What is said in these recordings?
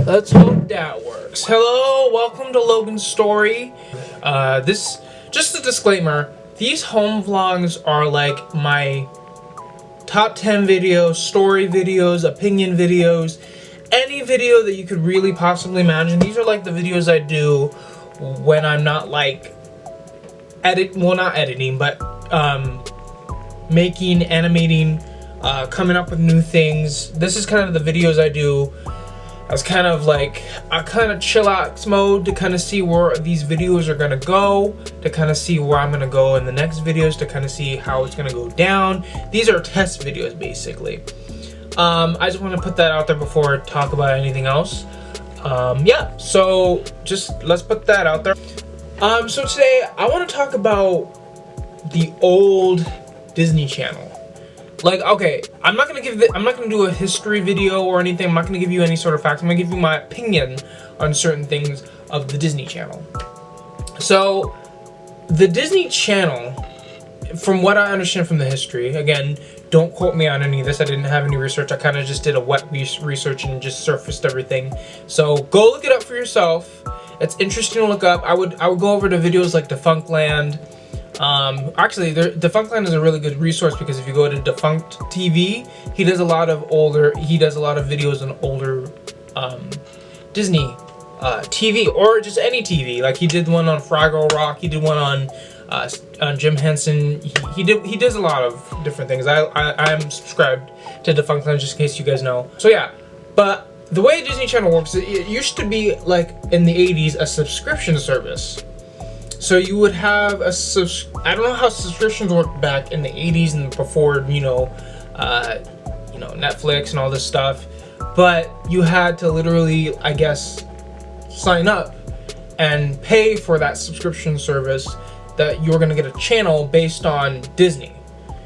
Let's hope that works. Hello, welcome to Logan's Story. Just a disclaimer, these home vlogs are like my top 10 videos, story videos, opinion videos, any video that you could really possibly imagine. These are like the videos I do when I'm not like not editing, but making, animating, coming up with new things. This is kind of the videos I do as kind of like a kind of chill out mode to kind of see where these videos are gonna go, to kind of see where I'm gonna go in the next videos, to kind of see how it's gonna go down. These are test videos basically. I just want to put that out there before I talk about anything else. Yeah, so just let's put that out there. So today I want to talk about the old Disney Channel. Like, okay, I'm not gonna do a history video or anything. I'm not gonna give you any sort of facts. I'm gonna give you my opinion on certain things of the Disney Channel. So, the Disney Channel, from what I understand from the history, again, don't quote me on any of this. I didn't have any research. I kind of just did a wet research and just surfaced everything. So go look it up for yourself. It's interesting to look up. I would go over to videos like Defunctland. Actually, Defunctland is a really good resource because if you go to Defunct TV, he does a lot of videos on older Disney TV, or just any TV. Like he did one on Fraggle Rock, he did one on Jim Henson. He does a lot of different things. I'm subscribed to Defunctland just in case you guys know. So yeah, but the way Disney Channel works, it used to be like in the 80s a subscription service. So you would have I don't know how subscriptions worked back in the 80s and before, Netflix and all this stuff, but you had to literally, I guess, sign up and pay for that subscription service that you're gonna get a channel based on Disney.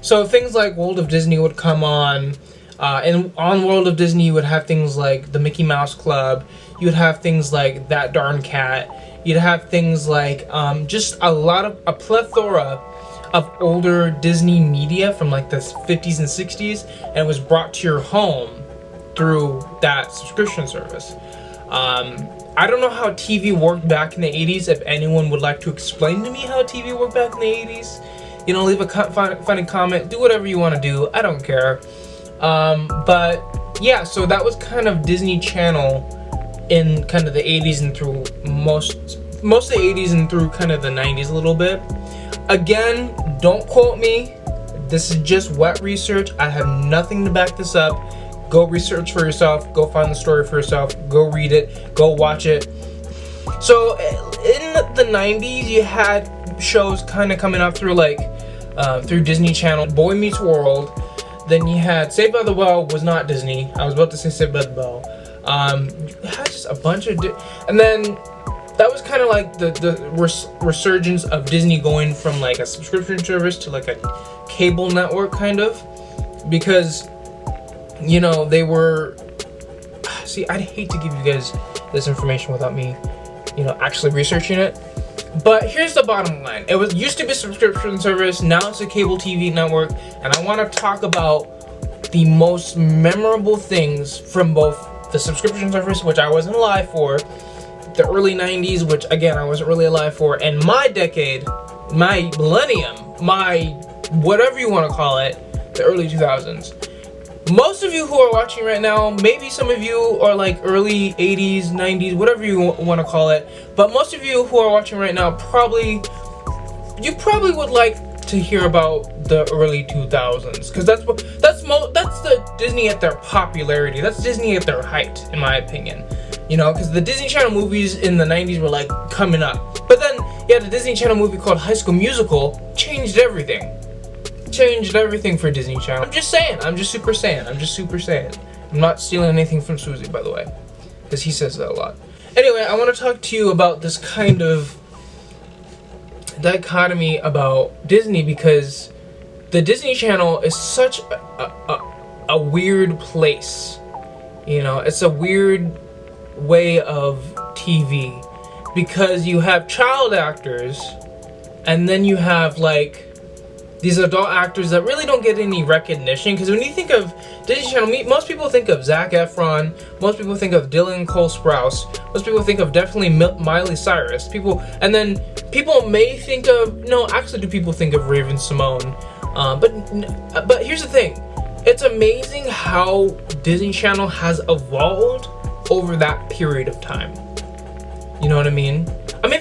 So things like World of Disney would come on, and on World of Disney you would have things like the Mickey Mouse Club, you would have things like That Darn Cat, you'd have things like just a plethora of older Disney media from like the 50s and 60s, and it was brought to your home through that subscription service. I don't know how TV worked back in the 80s. If anyone would like to explain to me how TV worked back in the 80s, leave a funny comment, do whatever you want to do, I don't care. But yeah, so that was kind of Disney Channel in kind of the 80s and through most of the 80s and through kind of the 90s a little bit. Again, don't quote me. This is just wet research. I have nothing to back this up. Go research for yourself. Go find the story for yourself. Go read it. Go watch it. So in the 90s, you had shows kind of coming up through through Disney Channel. Boy Meets World. Then you had Saved by the Bell. Was not Disney. I was about to say Saved by the Bell. You had just a bunch of and then that was kind of like the resurgence of Disney going from like a subscription service to like a cable network kind of, because they were, see, I'd hate to give you guys this information without me actually researching it, but here's the bottom line. It used to be a subscription service, now it's a cable TV network, and I want to talk about the most memorable things from both the subscription service, which I wasn't alive for, the early 90s, which again I wasn't really alive for, and my decade, my millennium, my whatever you want to call it, the early 2000s. Most of you who are watching right now, maybe some of you are like early 80s, 90s, whatever you want to call it, but most of you who are watching right now probably would like to hear about the early 2000s, because that's the Disney at their popularity. That's Disney at their height, in my opinion. Because the Disney Channel movies in the 90s were like coming up, but then you had a Disney Channel movie called High School Musical, changed everything for Disney Channel. I'm just super saying. I'm not stealing anything from Susie, by the way, because he says that a lot. Anyway, I want to talk to you about this kind of dichotomy about Disney, because the Disney Channel is such a weird place. It's a weird way of TV, because you have child actors, and then you have like these adult actors that really don't get any recognition. Because when you think of Disney Channel, most people think of Zac Efron, most people think of Dylan Cole Sprouse, most people think of definitely Miley Cyrus. And then people may think of, no, actually do people think of Raven Simone? But here's the thing, it's amazing how Disney Channel has evolved over that period of time. You know what I mean?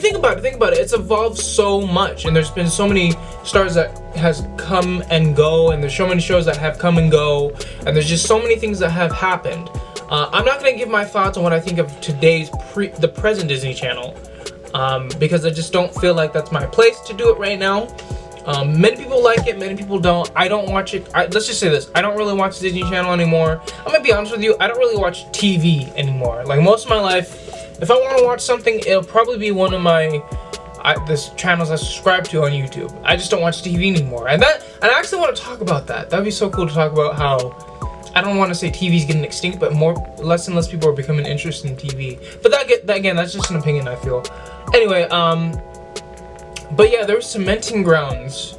Think about it. It's evolved so much, and there's been so many stars that has come and go, and there's so many shows that have come and go, and there's just so many things that have happened. I'm not gonna give my thoughts on what I think of the present Disney Channel, because I just don't feel like that's my place to do it right now. Many people like it, many people don't. I don't watch it. Let's just say this, I don't really watch Disney Channel anymore. I'm gonna be honest with you, I don't really watch TV anymore. Like, most of my life, if I want to watch something, it'll probably be one of the channels I subscribe to on YouTube. I just don't watch TV anymore. And I actually want to talk about that. That'd be so cool to talk about how, I don't want to say TV's getting extinct, but less and less people are becoming interested in TV. But again, that's just an opinion I feel. Anyway, but yeah, there were cementing grounds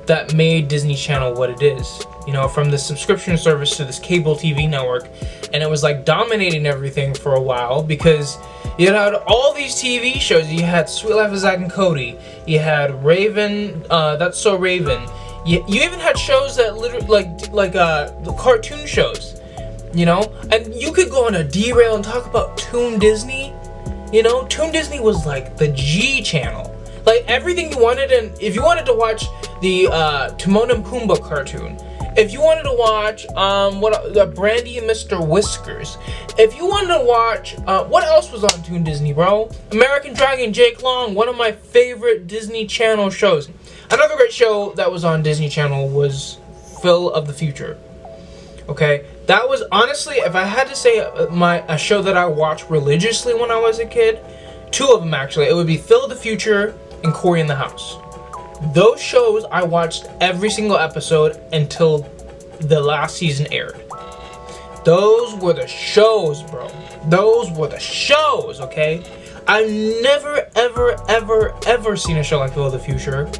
that made Disney Channel what it is. You know, from the subscription service to this cable TV network, and it was like dominating everything for a while, because you had all these TV shows. You had Sweet Life of Zack and Cody, you had Raven, That's So Raven, you even had shows that literally like the cartoon shows, you know. And you could go on a derail and talk about Toon Disney. You know, Toon Disney was like the G channel. Like, everything you wanted, and if you wanted to watch the Timon and Pumbaa cartoon, if you wanted to watch the Brandy and Mr. Whiskers, if you wanted to watch what else was on Toon Disney, bro? American Dragon, Jake Long, one of my favorite Disney Channel shows. Another great show that was on Disney Channel was Phil of the Future. Okay, that was, honestly, if I had to say a show that I watched religiously when I was a kid, two of them actually, it would be Phil of the Future and Cory in the House. Those shows I watched every single episode until the last season aired. Those were the shows, bro. Those were the shows, okay? I've never, ever seen a show like Phil of the Future.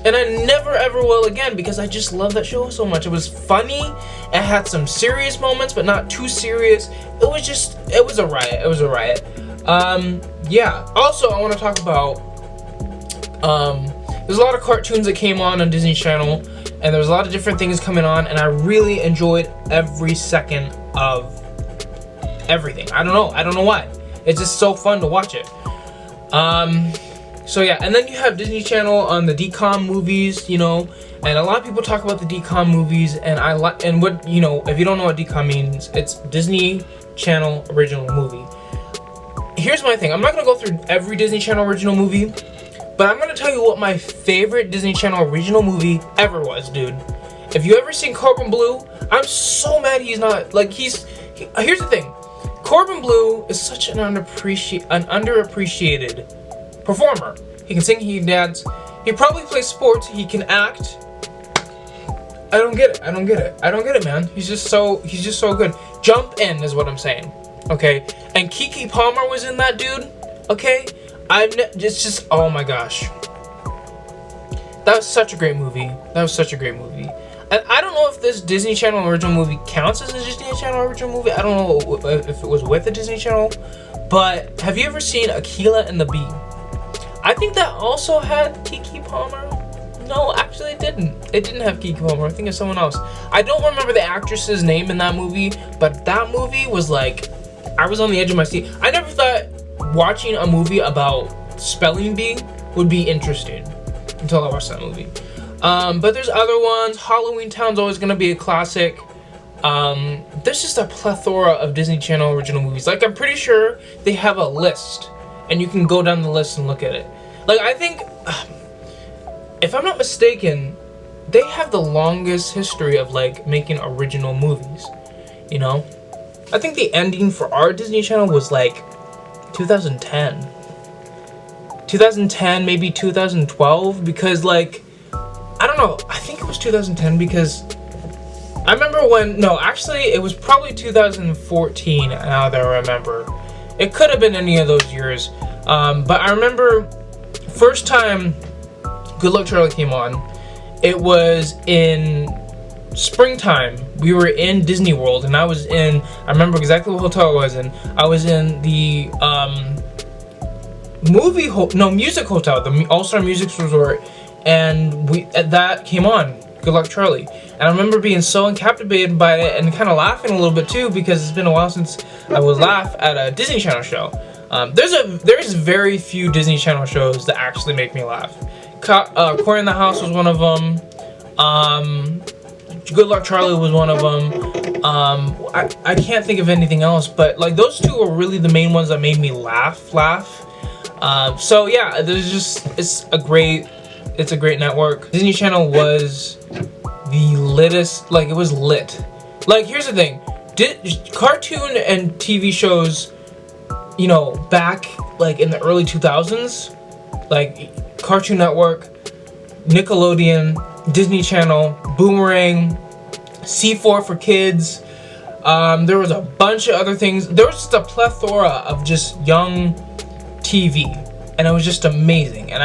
And I never, ever will again, because I just love that show so much. It was funny. It had some serious moments, but not too serious. It was a riot. It was a riot. Yeah. Also, I want to talk about, there's a lot of cartoons that came on Disney Channel, and there was a lot of different things coming on, and I really enjoyed every second of everything. I don't know why. It's just so fun to watch it. So yeah, and then you have Disney Channel on the DCOM movies, you know, and a lot of people talk about the DCOM movies, and what, you know, if you don't know what DCOM means, it's Disney Channel Original Movie. Here's my thing, I'm not gonna go through every Disney Channel original movie, but I'm gonna tell you what my favorite Disney Channel original movie ever was, dude. If you ever seen Corbin Bleu, I'm so mad he's not, like, here's the thing, Corbin Bleu is such an underappreciated performer. He can sing, he can dance, he probably plays sports, he can act. I don't get it, man. He's just so good. Jump in is what I'm saying. Okay? And Keke Palmer was in that, dude. Okay? It's just, oh my gosh. That was such a great movie. And I don't know if this Disney Channel original movie counts as a Disney Channel original movie. I don't know if it was with the Disney Channel. But have you ever seen Akilah and the Bee? I think that also had Keke Palmer. No, actually it didn't. It didn't have Keke Palmer. I think it's someone else. I don't remember the actress's name in that movie, but that movie was like, I was on the edge of my seat. I never thought watching a movie about spelling bee would be interesting until I watched that movie. But there's other ones. Halloween Town's always gonna be a classic. There's just a plethora of Disney Channel original movies. Like, I'm pretty sure they have a list, and you can go down the list and look at it. Like, I think, if I'm not mistaken, they have the longest history of, like, making original movies, you know? I think the ending for our Disney Channel was, like, 2010. 2010, maybe 2012, because, like, I don't know, I think it was 2010, because I remember when, no, actually, it was probably 2014, now that I remember. It could have been any of those years, but I remember first time Good Luck Charlie came on, it was in springtime. We were in Disney World, and I remember exactly what hotel I was in. I was in the music hotel, the All-Star Music Resort, and that came on, Good Luck Charlie. And I remember being so captivated by it and kind of laughing a little bit too, because it's been a while since I would laugh at a Disney Channel show. There's very few Disney Channel shows that actually make me laugh. Corey in the House was one of them. Good Luck Charlie was one of them. I can't think of anything else, but like those two are really the main ones that made me laugh. So yeah, it's a great network. Disney Channel was the littest, like it was lit. Like here's the thing, cartoon and TV shows, you know, back like in the early 2000s, like Cartoon Network, Nickelodeon, Disney Channel, Boomerang, C4 for kids. There was a bunch of other things. There was just a plethora of just young TV, and it was just amazing. And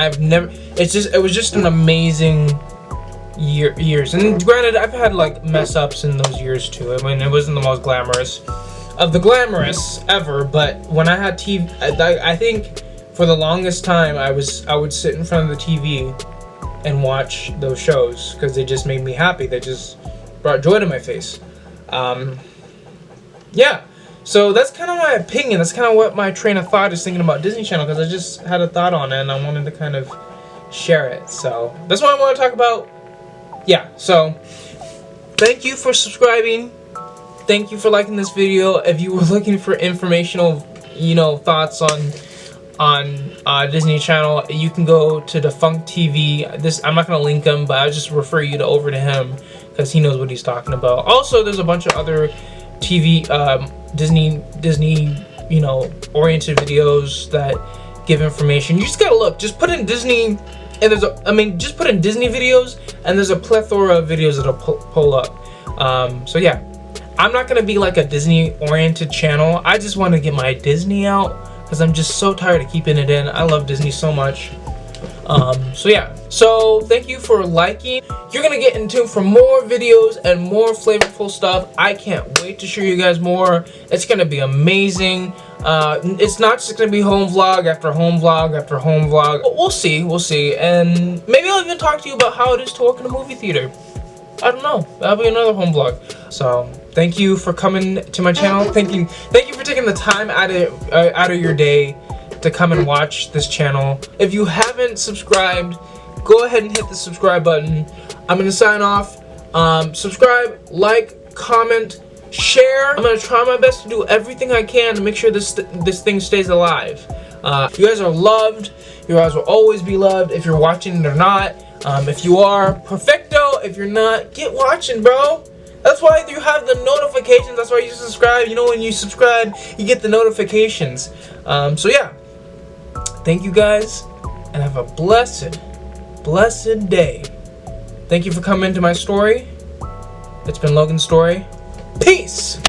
it was just an amazing years. And granted, I've had like mess ups in those years too. I mean, it wasn't the most glamorous of the glamorous ever, but when I had TV, I think for the longest time I would sit in front of the TV and watch those shows because they just made me happy. They just brought joy to my face. Yeah, so that's kind of my opinion. That's kind of what my train of thought is thinking about Disney Channel, because I just had a thought on it and I wanted to kind of share it. So that's what I want to talk about. Yeah, so thank you for subscribing. Thank you for liking this video. If you were looking for informational, you know, thoughts on Disney Channel, you can go to Defunct TV. I'm not gonna link him, but I'll just refer you over to him because he knows what he's talking about. Also, there's a bunch of other TV Disney, you know, oriented videos that give information. You just gotta look. Just put in Disney, and just put in Disney videos, and there's a plethora of videos that'll pull up. So yeah, I'm not gonna be like a Disney oriented channel. I just want to get my Disney out, because I'm just so tired of keeping it in. I love Disney so much. So yeah, so thank you for liking. You're gonna get in tune for more videos and more flavorful stuff. I can't wait to show you guys more. It's gonna be amazing. It's not just gonna be home vlog after home vlog after home vlog. We'll see, and maybe I'll even talk to you about how it is to work in a movie theater. I don't know, that'll be another home vlog. So thank you for coming to my channel. Thank you for taking the time out of your day to come and watch this channel. If you haven't subscribed, go ahead and hit the subscribe button. I'm gonna sign off. Subscribe, like, comment, share. I'm gonna try my best to do everything I can to make sure this thing stays alive. You guys are loved. You guys will always be loved, if you're watching it or not. If you are, perfecto. If you're not, get watching, bro. That's why you have the notifications. That's why you subscribe. You know, when you subscribe, you get the notifications. So yeah, thank you guys, and have a blessed day. Thank you for coming to my story. It's been Logan's Story. Peace.